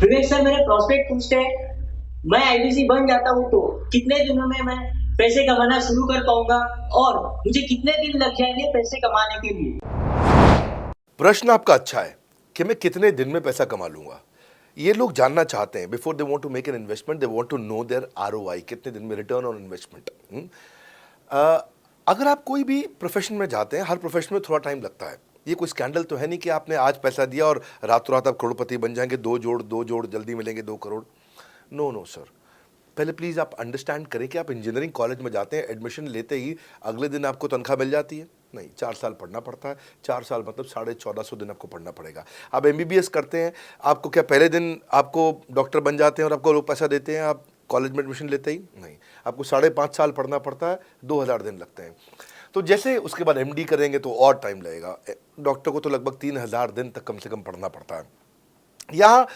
विवेक sir, मेरे prospect पूछते हैं मैं आईबीसी बन जाता हूँ तो कितने दिनों में मैं पैसे कमाना शुरू कर पाऊंगा और मुझे कितने दिन लग जाएंगे पैसे कमाने के लिए। प्रश्न आपका अच्छा है कि मैं कितने दिन में पैसा कमा लूंगा। ये लोग जानना चाहते हैं before they want to make an investment, they want to know their ROI, कितने दिन में रिटर्न ऑन इन्वेस्टमेंट। अगर आप कोई भी प्रोफेशन में जाते हैं, हर प्रोफेशन में थोड़ा टाइम लगता है। ये कोई स्कैंडल तो है नहीं कि आपने आज पैसा दिया और रातों रात आप करोड़पति बन जाएंगे, दो जोड़ जल्दी मिलेंगे 2 करोड़। नो नो सर, पहले प्लीज़ आप अंडरस्टैंड करें कि आप इंजीनियरिंग कॉलेज में जाते हैं, एडमिशन लेते ही अगले दिन आपको तनख्वाह मिल जाती है? नहीं, 4 साल पढ़ना पड़ता है। 4 साल मतलब 1450 दिन आपको पढ़ना पड़ेगा। आप एमबीबीएस करते हैं, आपको क्या पहले दिन आपको डॉक्टर बन जाते हैं और आपको लोग पैसा देते हैं आप कॉलेज में एडमिशन लेते ही? नहीं, आपको 5.5 साल पढ़ना पड़ता है, 2000 दिन लगते हैं। तो जैसे उसके बाद एमडी करेंगे तो और टाइम लगेगा। डॉक्टर को तो लगभग 3000 दिन तक कम से कम पढ़ना पड़ता है। यहाँ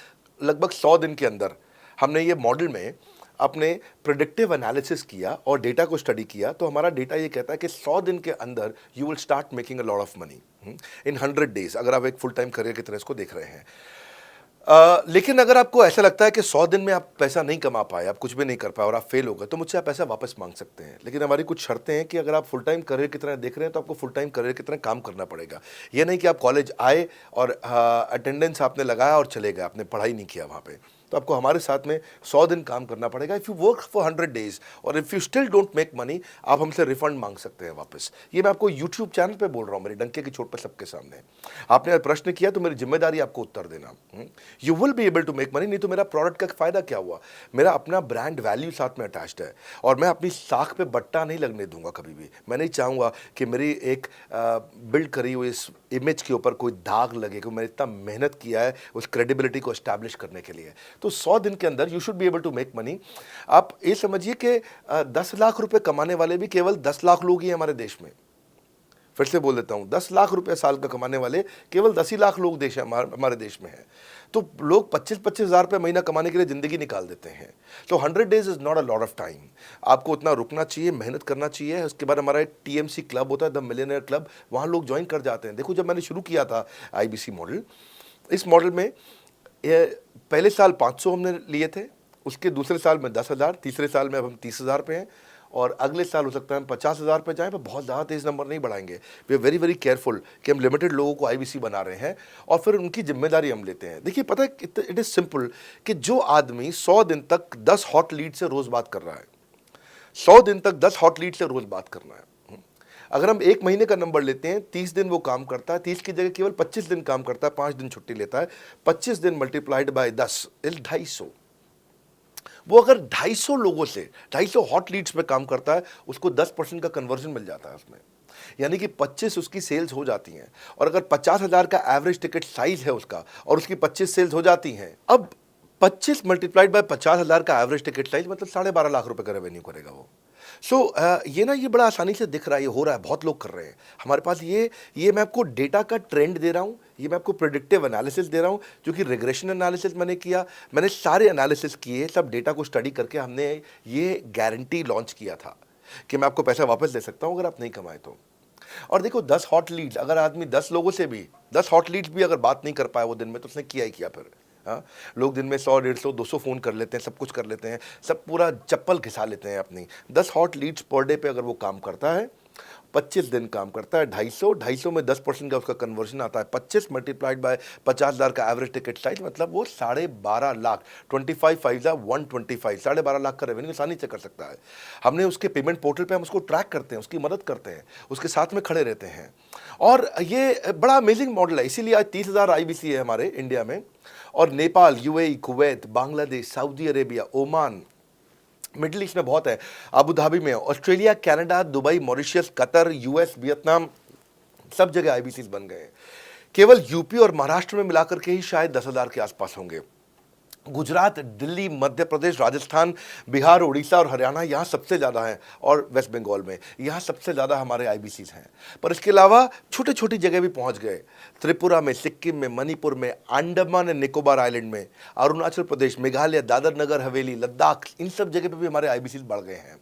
लगभग 100 दिन के अंदर हमने ये मॉडल में अपने प्रिडिक्टिव एनालिसिस किया और डेटा को स्टडी किया, तो हमारा डेटा ये कहता है कि 100 दिन के अंदर you will start making a lot of money in 100 days, अगर आप एक फुल टाइम करियर की तरह इसको देख रहे हैं। लेकिन अगर आपको ऐसा लगता है कि 100 दिन में आप पैसा नहीं कमा पाए, आप कुछ भी नहीं कर पाए और आप फेल हो गए, तो मुझसे आप पैसा वापस मांग सकते हैं। लेकिन हमारी कुछ शर्तें हैं कि अगर आप फुल टाइम करियर की तरह देख रहे हैं तो आपको फुल टाइम करियर की तरह काम करना पड़ेगा। ये नहीं कि आप कॉलेज आए और अटेंडेंस आपने लगाया और चले गए, आपने पढ़ाई नहीं किया वहाँ पे। तो आपको हमारे साथ में 100 दिन काम करना पड़ेगा। If you work for 100 days और if you still don't make money, आप हमसे रिफंड मांग सकते हैं वापस। ये मैं आपको यूट्यूब चैनल पे बोल रहा हूँ, मेरी डंके की चोट पे सबके सामने। आपने प्रश्न किया तो मेरी जिम्मेदारी आपको उत्तर देना। You will be able to make money, नहीं तो मेरा प्रोडक्ट का फायदा क्या हुआ? मेरा अपना ब्रांड वैल्यू साथ में अटैच्ड है और मैं अपनी साख पे बट्टा नहीं लगने दूंगा कभी भी। मैं नहीं चाहूँगा कि मेरी एक बिल्ड करी हुई इस इमेज के ऊपर कोई दाग लगे, क्योंकि मैंने इतना मेहनत किया है उस क्रेडिबिलिटी को एस्टैब्लिश करने के लिए। तो 100 दिन के अंदर you should be able to make money. आप ये समझिए कि 10 लाख रुपए कमाने वाले भी केवल 10 लाख लोग ही हैं हमारे देश में। फिर से बोल देता हूँ, 10 लाख रुपए साल का कमाने वाले केवल 10 ही लाख लोग देश हमारे देश में हैं। तो लोग 25-25 हज़ार रुपये महीना कमाने के लिए ज़िंदगी निकाल देते हैं। तो 100 days is not a lot of time. आपको उतना रुकना चाहिए, मेहनत करना चाहिए। उसके बाद हमारा एक टीएमसी क्लब होता है, द मिलियनेयर क्लब, वहाँ लोग ज्वाइन कर जाते हैं। देखो, जब मैंने शुरू किया था आईबीसी मॉडल, इस मॉडल में पहले साल 500 हमने लिए थे, उसके दूसरे साल में 10,000, तीसरे साल में अब हम 30,000 पे हैं और अगले साल हो सकता है हम 50,000 पे जाएं, पर बहुत ज़्यादा तेज़ नंबर नहीं बढ़ाएंगे। We are very very careful कि हम लिमिटेड लोगों को आईबीसी बना रहे हैं और फिर उनकी जिम्मेदारी हम लेते हैं। देखिए, पता है इट इज़ सिंपल कि जो आदमी 100 दिन तक 10 हॉट लीड से रोज़ बात कर रहा है, 100 दिन तक 10 हॉट लीड से रोज़ बात करना है। अगर हम 1 महीने का नंबर लेते हैं, 30 दिन वो काम करता है, 30 की जगह केवल 25 दिन काम करता है, 5 दिन छुट्टी लेता है, 25 दिन मल्टीप्लाइड बाय 10 इज 250। वो अगर 250 लोगों से 250 हॉट लीड्स पे काम करता है, उसको 10% का कन्वर्जन मिल जाता है उसमें, यानी कि 25 उसकी सेल्स हो जाती हैं। और अगर 50,000 का एवरेज टिकट साइज है उसका और उसकी 25 सेल्स हो जाती हैं, अब 25 मल्टीप्लाइड बाय 50,000 का एवरेज टिकट साइज मतलब 12.5 लाख रुपए का रेवेन्यू करेगा वो। ये बड़ा आसानी से दिख रहा है, ये हो रहा है, बहुत लोग कर रहे हैं हमारे पास। ये मैं आपको डेटा का ट्रेंड दे रहा हूँ, ये मैं आपको प्रेडिक्टिव एनालिसिस दे रहा हूँ, जो कि रिग्रेशन एनालिसिस मैंने किया। मैंने सारे एनालिसिस किए, सब डेटा को स्टडी करके हमने ये गारंटी लॉन्च किया था कि मैं आपको पैसा वापस दे सकता हूँ अगर आप नहीं कमाए तो। और देखो, 10 हॉट लीड्स, अगर आदमी 10 लोगों से भी 10 हॉट लीड्स भी अगर बात नहीं कर पाया वो दिन में, तो उसने किया ही किया फिर। हाँ, लोग दिन में 100, 150, 200 फ़ोन कर लेते हैं, सब कुछ कर लेते हैं, सब पूरा चप्पल घिसा लेते हैं अपनी। 10 हॉट लीड्स पर डे पे अगर वो काम करता है, 25 दिन काम करता है, 250 में 10% का उसका कन्वर्जन आता है, 25 मल्टीप्लाइड बाय 50,000 का एवरेज टिकट साइज, मतलब वो 12.5 लाख, 25 5 125, 12.5 लाख का रेवेन्यू आसानी से कर सकता है। हमने उसके पेमेंट पोर्टल पे हम उसको ट्रैक करते हैं, उसकी मदद करते हैं, उसके साथ में खड़े रहते हैं। और ये बड़ा अमेजिंग मॉडल है, इसीलिए आज 30,000 आईबीसी है हमारे इंडिया में। और Nepal, UAE, Kuwait, Bangladesh, Saudi Arabia, Oman, middle east में बहुत है, अबू धाबी में, Australia, Canada, Dubai, Mauritius, Qatar, US, Vietnam, सब जगह आईबीसी बन गए हैं। केवल यूपी और महाराष्ट्र में मिलाकर के ही शायद 10,000 के आसपास होंगे। गुजरात, दिल्ली, मध्य प्रदेश, राजस्थान, बिहार, उड़ीसा और हरियाणा, यहाँ सबसे ज़्यादा हैं, और वेस्ट बंगाल में यहाँ सबसे ज़्यादा हमारे आईबीसीज हैं। पर इसके अलावा छोटी छोटी जगह भी पहुँच गए, त्रिपुरा में, सिक्किम में, मणिपुर में, अंडमान एंड निकोबार आइलैंड में, अरुणाचल प्रदेश, मेघालय, दादर नगर हवेली, लद्दाख, इन सब जगह पे भी हमारे आईबीसीज बढ़ गए हैं।